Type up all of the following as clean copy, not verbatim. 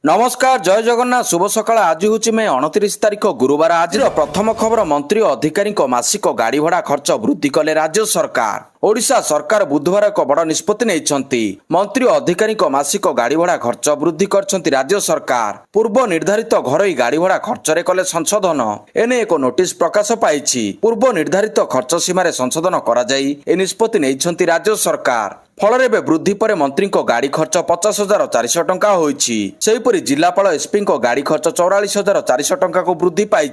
नमस्कार जय जगन्नाथ शुभ सकाळ आज हूँ मे 29 तारिख गुरुवार आज प्रथम खबर मंत्री और अधिकारी मासिक गाड़ी भड़ा खर्च वृद्धि कले राज्य सरकार ओडिशा सरकार बुधवार एक बड़ निष्पत्ति नहीं मंत्री और अधिकारी मासिक गाड़ी भड़ा खर्च वृद्धि कर राज्य सरकार पूर्व निर्धारित घरोई गाड़ी भड़ा खर्च रे कले संशोधन एने एक नोटिस प्रकाश पाई पूर्व निर्धारित खर्च सीमार संशोधन कर निष्पत्ति नहीं राज्य सरकार फल वृद्धि पर मंत्री गाड़ी खर्च 50,400 टंका होईपरि जिलापाल एसपी गाड़ी खर्च 44,400 टंका को वृद्धि पाई।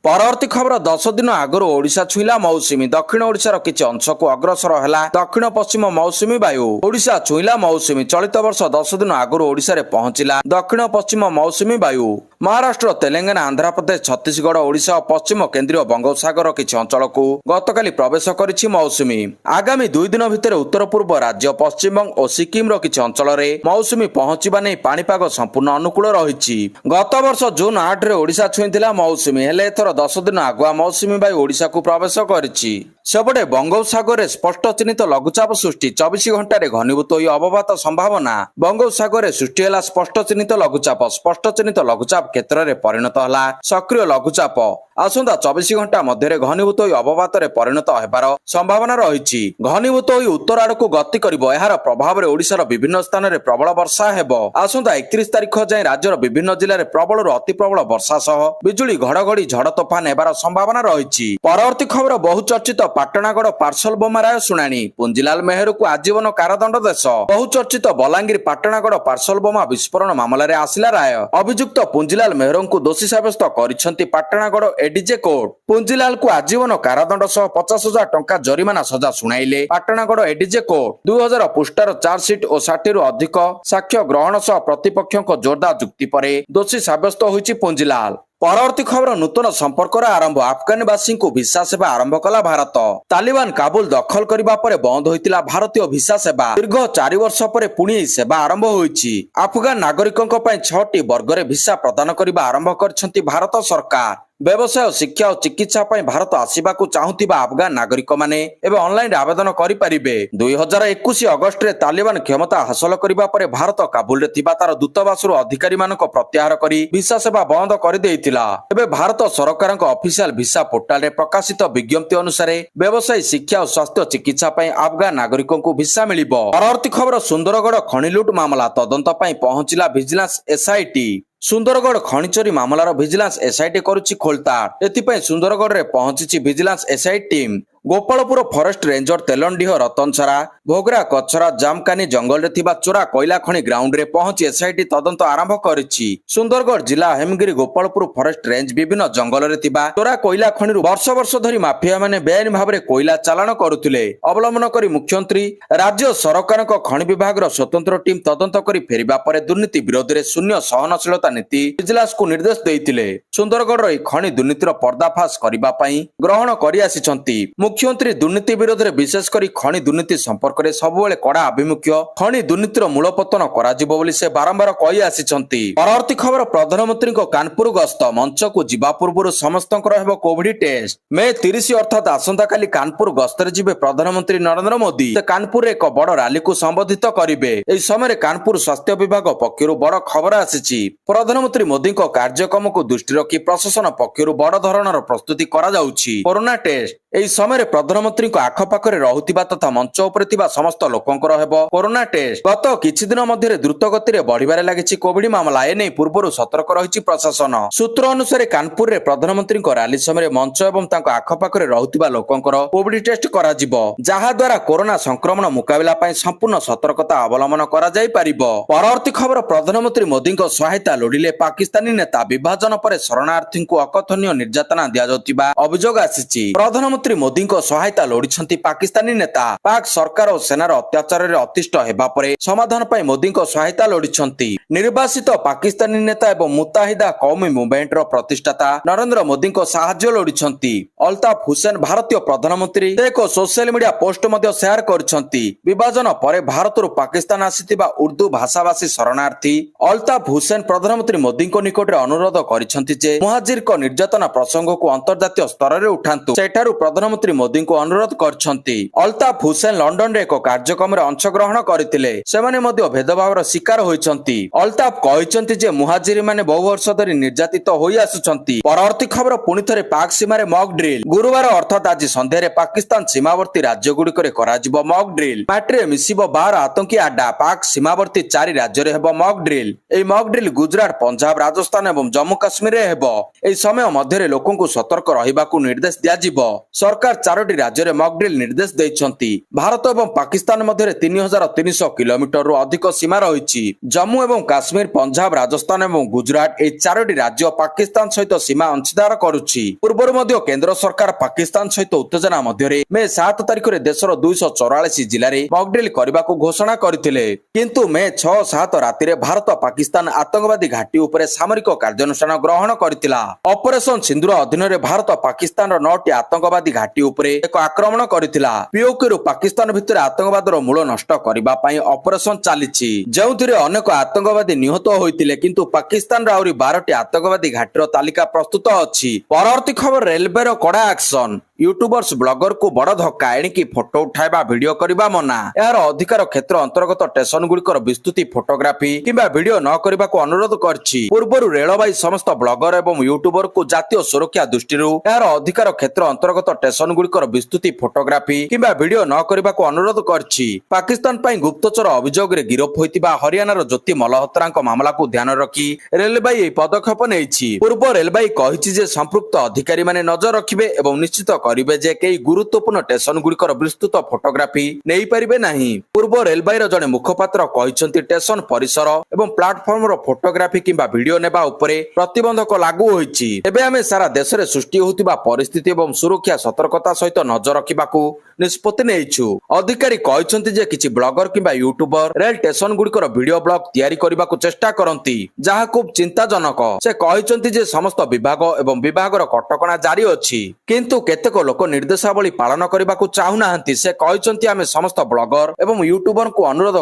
परवर्ती खबर 10 दिन आगु ओडिशा छुईला मौसुमी दक्षिण ओडिशार किछि अंश को अग्रसर है दक्षिण पश्चिम मौसुमी वायु ओडिशा छुईला मौसुमी चलित वर्ष 10 दिन आगु ओडिशा रे पहुंचिला दक्षिण पश्चिम मौसुमी वायु महाराष्ट्र तेलंगाना आंध्र प्रदेश छत्तीसगढ़ ओडिशा और पश्चिम केंद्रीय बंगोपसागर किछि अंचल को गतकाली प्रवेश करिछि मौसुमी आगामी 2 दिन भितर उत्तर पूर्व राज्य पश्चिमबंग और सिक्किम किछि अंचल रे मौसुमी पहुंचीबा नै पाणीपाग संपूर्ण अनुकूल रहिछि। गत वर्ष जून 8 रे ओडिशा छुईथिला मौसुमी हेले एथर 10 दिन आगुआ मौसुमी वायु ओडिशा को प्रवेश करिछि। सेपटे बंगोपसागर रे स्पष्ट चिन्हित लघुचाप सृष्टि 24 घंटा रे घनीभूत होई अवपात संभावना बंगोपसागर रे सृष्टि होला स्पष्ट चिन्हित लघुचाप क्षेत्र रे परिणत होला सक्रिय लघुचाप आसंता 24 घंटा मध्य घनीभूत होई अवपात रे परिणत हेबार संभावना रहिछि। घनीभूत होई उत्तर आड़क गति करिबो एहार प्रभाव रे ओडिशार विभिन्न स्थान रे प्रबल वर्षा हेबो। आसंता 31 तारिख जाय राज्यर विभिन्न जिल्ला रे प्रबल अति प्रबल वर्षा सह बिजुली घड़घड़ी झड़ तोफान हेबार संभावना रहिछि। परवर्ती खबर बहुचर्चित पाटणागड़ पार्सल बोमा राय शुणाणी पुंजीलाल मेहर को आजीवन कारादंड देश। बहुचर्चित बलांगीर पाटणागड़ पार्सल बोमा विस्फोरण मामला रे आसिला राय अभियुक्त पुंजीलाल मेहर को दोषी साब्यस्त करिसेंती पाटणागड़ एडीजे कोर्ट। पुंजीलाल को आजीवन कारादंड सह 50,000 टंका जरिमाना सजा शुणाइले पाटणागड़ एडीजे कोर्ट। 2000 पृष्ठार चार्जसीट और 60 अधिक साक्ष्य ग्रहण सह प्रतिपक्षों जोरदार जुक्ति पर दोषी साब्यस्त होइछि पुंजीलाल। परवर्ती खबर नूतन संपर्क आरंभ अफगानवासी को भिसा सेवा आरंभ कला भारत। तालिबान काबुल दखल करबा परे बंद होइतिला भारतीय भिसा सेवा दीर्घ 4 वर्ष परे पुणी सेवा आरंभ होइछि। अफगान नागरिकों पय 6टी वर्ग रे भिसा प्रदान करबा आरंभ करछंती भारत सरकार। व्यवसाय शिक्षा और चिकित्सा पय भारत आसीबा को चाहुतिबा अफगान नागरिक माने एबे ऑनलाइन आवेदन करि परिबे। 2021 अगस्त रे तालिबान क्षमता हासिल करबा परे भारत काबुल रे थिबा तार दूतावासर अधिकारी मानक प्रत्याहार करी भिसा सेवा बंद कर देइतिला। एबे भारत सरकारक ऑफिशियल भिसा पोर्टल रे प्रकाशित विज्ञप्ति अनुसार व्यवसाय शिक्षा और स्वास्थ्य चिकित्सा पय अफगान नागरिकों को भिसा मिलिबो। परवर्ती खबर सुंदरगढ़ खनि लूट मामला तदंत पय पहुंचिला विजिलेंस एसआईटी। सुंदरगढ़ खनि चोरी मामलार विजिलेंस एसआईटी करुछि खोलताड़। एथिपय सुंदरगढ़ रे पहुंचिछि vigilance SIT team. Gopalpur forest ranger Telandih Ratansara Bhogra Kachhara Jamkani जंगल रे थिबा चोरा कोयला खनि ग्राउंड रे पहुंची एसआईटी तदंत आरंभ करिछि। सुंदरगढ़ जिला हेमगिरी गोपालपुर फॉरेस्ट रेंज विभिन्न जंगल रे थिबा चोरा कोयला खनि वर्ष वर्ष धरी माफिया माने बेआईन भाव रे कोयला चालान करुथिले। अवलंबन करी मुख्यमंत्री राज्य सरकारक खनि विभाग स्वतंत्र टीम तदंत करी फेरिबा परे दुर्नीति विरोध रे शून्य सहनशीलता नीति विजिलेंस को निर्देश देइतिले। सुंदरगढ़ रे खनि दुर्नीतिर पर्दाफाश करिबा पई ग्रहण करि आसिछंती। मुख्यमंत्री दुर्नीति विरोध में विशेषकर खनि दुर्नीति संपर्क में सबुबले कड़ा आभिमुख्य खनि दुर्नीतिर मूलपतन कराजिबो बोली से बारंबार कहि आसिछंती। परवर्ती खबर प्रधानमंत्री कानपुर गस्त मंच को जिबा पूर्व समस्तंकर हेबो कोविड टेस्ट। मे 30 अर्थात आसंता काली कानपुर गस्तरे जिबे प्रधानमंत्री नरेंद्र मोदी। कानपुर एक बड़ रैली को संबोधित करिवे। एही समय कानपुर स्वास्थ्य विभाग पक्षरु बड़ खबर आसिछि। प्रधानमंत्री मोदी कार्यक्रम को दृष्टि रखी प्रशासन पक्षरु बड़ धरणर प्रस्तुति करा जाउछि। कोरोना टेस्ट एही समय प्रधानमंत्री आखपाखरे रहुतिबा तथा मंच उपरे थिबा समस्त लोकंकर हेबो कोरोना टेस्ट। गत किछि दिन मध्य द्रुत गति रे बढ़िबारे लागिछि कोविड मामला। एने पूर्वरु सतर्क रहिछि प्रशासन। सूत्र अनुसार कानपुर रे प्रधानमंत्री रैली समय मंच एवं तांको आखपाखरे रहुतिबा लोकंकर कोविड टेस्ट करा जिवो जहा द्वारा कोरोना संक्रमण मुकाबिला पय संपूर्ण सतर्कता अवलंबन करा जाय परिबो। परवर्ती खबर प्रधानमंत्री मोदी सहायता लोडिले पाकिस्तानी नेता विभाजन पर शरणार्थी को अकथनीय निर्यातना दिया जाउतिबा अभियोग आसिछि। प्रधानमंत्री मोदी सहायता लोड़िछंती पाकिस्तानी नेता पाक सरकार और सेनार अत्याचार रे अतिष्ठ हेबा परे समाधान पय मोदी सहायता लोड़िछंती। निर्वासित पाकिस्तानी नेता एवं मुताहिदा कौमी मूवमेंट रो प्रतिष्ठाता नरेंद्र मोदी साहाय्य लोड़िछंती। अल्ताफ हुसैन भारतीय प्रधानमंत्री एक सोशल मीडिया पोस्ट मध्य शेयर करछंती। विभाजन परे भारतरु पाकिस्तान आसितिबा उर्दू भाषाभाषी शरणार्थी अल्ताफ हुसैन प्रधानमंत्री मोदी निकट रे अनुरोध करिछंती जे मुहाजिर को निर्यातना प्रसंग को अंतर्जातीय स्तर रे उठांतु। सेठारु ପ୍ରଧାନମନ୍ତ୍ରୀ ମୋଦିଙ୍କୁ ଅନୁରୋଧ କରିଛନ୍ତି। ଅଲତାଫ ହୁସେନ ଲଣ୍ଡନରେ ଏକ କାର୍ଯ୍ୟକ୍ରମରେ ଅଂଶଗ୍ରହଣ କରିଥିଲେ। ସେମାନେ ମଧ୍ୟ ଭେଦଭାବର ଶିକାର ହୋଇଛନ୍ତି। ଅଲତାଫ କହିଛନ୍ତି ଯେ ମୁହାଜିରମାନେ ବହୁ ବର୍ଷ ଧରି ନିର୍ଯାତିତ ହୋଇ ଆସୁଛନ୍ତି। ପରବର୍ତ୍ତୀ ଖବର ପୁଣି ଥରେ ପାକ୍ ସୀମାରେ ମକ୍ ଡ୍ରିଲ୍। ଗୁରୁବାର ଅର୍ଥାତ୍ ଆଜି ସନ୍ଧ୍ୟାରେ ପାକିସ୍ତାନ ସୀମାବର୍ତ୍ତୀ ରାଜ୍ୟଗୁଡ଼ିକରେ କରାଯିବ ମକ୍ ଡ୍ରିଲ୍। ମାଟିରେ ମିଶିବ 12 ଆତଙ୍କୀ ଆଡ୍ଡା। ପାକ୍ ସୀମାବର୍ତ୍ତୀ 4 ରାଜ୍ୟରେ ହେବ ମକ୍ ଡ୍ରିଲ୍। ଏହି ମକ୍ ଡ୍ରିଲ୍ ଗୁଜରାଟ, ପଞ୍ଜାବ, ରାଜସ୍ଥାନ ଏବଂ ଜମ୍ମୁ କାଶ୍ମୀରରେ ହେବ। ଏହି ସମୟ ମଧ୍ୟରେ ଲୋକଙ୍କୁ ସତର୍କ ରହିବାକୁ ନିର୍ଦ୍ଦେଶ ଦିଆଯିବ। ସରକାର 4ଟି ରାଜ୍ୟରେ ମକ୍ ଡ୍ରିଲ୍ ନିର୍ଦ୍ଦେଶ ଦେଇଛନ୍ତି। ଭାରତ ଏବଂ ପାକିସ୍ତାନ ମଧ୍ୟରେ 3300 କିଲୋମିଟରରୁ ଅଧିକ ସୀମା ରହିଛି। ଜମ୍ମୁ ଏବଂ କାଶ୍ମୀର, ପଞ୍ଜାବ, ରାଜସ୍ଥାନ ଏବଂ ଗୁଜରାଟ ଏହି 4ଟି ରାଜ୍ୟ ପାକିସ୍ତାନ ସହିତ ସୀମା ଅଂଶୀଦାର କରୁଛି। ପୂର୍ବରୁ ମଧ୍ୟ କେନ୍ଦ୍ର ସରକାର ପାକିସ୍ତାନ ସହିତ ଉତ୍ତେଜନା ମଧ୍ୟରେ ମେ 7 ତାରିଖରେ ଦେଶର 244 ଜିଲ୍ଲାରେ ମକ୍ ଡ୍ରିଲ୍ କରିବାକୁ ଘୋଷଣା କରିଥିଲେ। କିନ୍ତୁ ମେ 6-7 ରାତିରେ ଭାରତ ପାକିସ୍ତାନ ଆତଙ୍କବାଦୀ ଘାଟି ଉପରେ ସାମରିକ କାର୍ଯ୍ୟାନୁଷ୍ଠାନ ଗ୍ରହଣ କରିଥିଲା। ଅପରେସନ ସିନ୍ଦୁର ଅଧୀନରେ ଭାରତ ପାକିସ୍ତାନର 9ଟି ଆତଙ୍କବାଦୀ ଘାଟି ଉପରେ ଏକ ଆକ୍ରମଣ କରିଥିଲା। ପିଓକେରୁ ପାକିସ୍ତାନ ଭିତରେ ଆତଙ୍କବାଦର ମୂଳ ନଷ୍ଟ କରିବା ପାଇଁ ଅପରେସନ ଚାଲିଛି, ଯେଉଁଥିରେ ଅନେକ ଆତଙ୍କବାଦୀ ନିହତ ହୋଇଥିଲେ। କିନ୍ତୁ ପାକିସ୍ତାନର ଆହୁରି 12ଟି ଆତଙ୍କବାଦୀ ଘାଟିର ତାଲିକା ପ୍ରସ୍ତୁତ ଅଛି। ପରବର୍ତ୍ତୀ ଖବର, ରେଲୱେର କଡ଼ା ଆକ୍ସନ। ୟୁଟ୍ୟୁବର୍ସ ବ୍ଲଗରକୁ ବଡ ଧକ୍କା। ଏଣିକି ଫଟୋ ଉଠାଇବା, ଭିଡିଓ କରିବା ମନା। ଏହାର ଅଧିକାର କ୍ଷେତ୍ର ଅନ୍ତର୍ଗତ ଷ୍ଟେସନ ଗୁଡିକର ବିସ୍ତୃତି ଫଟୋଗ୍ରାଫି କିମ୍ବା ଭିଡିଓ ନ କରିବାକୁ ଅନୁରୋଧ କରିଛି। ପୂର୍ବରୁ ରେଳବାଇ ସମସ୍ତ ବ୍ଲଗର ଏବଂ ୟୁଟ୍ୟୁବରକୁ ଜାତୀୟ ସୁରକ୍ଷା ଦୃଷ୍ଟିରୁ ଏହାର ଅଧିକାର କ୍ଷେତ୍ର ଅନ୍ତର୍ଗତ ଷ୍ଟେସନ ଗୁଡିକର ବିସ୍ତୃତି ଫଟୋଗ୍ରାଫି କିମ୍ବା ଭିଡିଓ ନ କରିବାକୁ ଅନୁରୋଧ କରିଛି। ପାକିସ୍ତାନ ପାଇଁ ଗୁପ୍ତଚର ଅଭିଯୋଗରେ ଗିରଫ ହୋଇଥିବା ହରିୟାଣାର ଜ୍ୟୋତି ମଲହୋତ୍ରାଙ୍କ ମାମଲାକୁ ଧ୍ୟାନରେ ରଖି ରେଳବାଇ ଏହି ପଦକ୍ଷେପ ନେଇଛି। ପୂର୍ବ ରେଳବାଇ କହିଛି ଯେ ସମ୍ପୃକ୍ତ ଅଧିକାରୀମାନେ ନଜର ରଖିବେ ଏବଂ ନିଶ୍ଚିତ କରିବେ ଯେ କେହି ଗୁରୁତ୍ୱପୂର୍ଣ୍ଣ ଷ୍ଟେସନ ଗୁଡିକର ବିସ୍ତୃତ ଫଟୋଗ୍ରାଫି ନେଇପାରିବେ ନାହିଁ। ପୂର୍ବ ରେଳବାଇର ଜଣେ ମୁଖପାତ୍ର କହିଛନ୍ତି, ଷ୍ଟେସନ ପରିସର ଏବଂ ପ୍ଲାଟଫର୍ମର ଫଟୋଗ୍ରାଫି କିମ୍ବା ଭିଡିଓ ନେବା ଉପରେ ପ୍ରତିବନ୍ଧକ ଲାଗୁ ହୋଇଛି। ଏବେ ଆମେ ସାରା ଦେଶରେ ସୃଷ୍ଟି ହେଉଥିବା ପରିସ୍ଥିତି ଏବଂ ସୁରକ୍ଷା ସତର୍କତା ସହିତ ନଜର ରଖିବାକୁ ନିଷ୍ପତ୍ତି ନେଇଛୁ। ଅଧିକାରୀ କହିଛନ୍ତି ଯେ କିଛି ବ୍ଲଗର କିମ୍ବା ୟୁଟ୍ୟୁବର ରେଳ ଷ୍ଟେସନ ଗୁଡିକର ଭିଡିଓ ବ୍ଲଗ ତିଆରି କରିବାକୁ ଚେଷ୍ଟା କରନ୍ତି, ଯାହା ଖୁବ୍ ଚିନ୍ତାଜନକ। ସେ କହିଛନ୍ତି ଯେ ସମସ୍ତ ବିଭାଗ ଏବଂ ବିଭାଗର କଟକଣା ଜାରି ଅଛି, କିନ୍ତୁ କେତେକ ଲୋକ ନିର୍ଦ୍ଦେଶାବଳୀ ପାଳନ କରିବାକୁ ଚାହୁଁନାହାନ୍ତି। ସେ କହିଛନ୍ତି, ଆମେ ସମସ୍ତ ବ୍ଲଗର ଏବଂ ୟୁଟ୍ୟୁବରଙ୍କୁ ଅନୁରୋଧ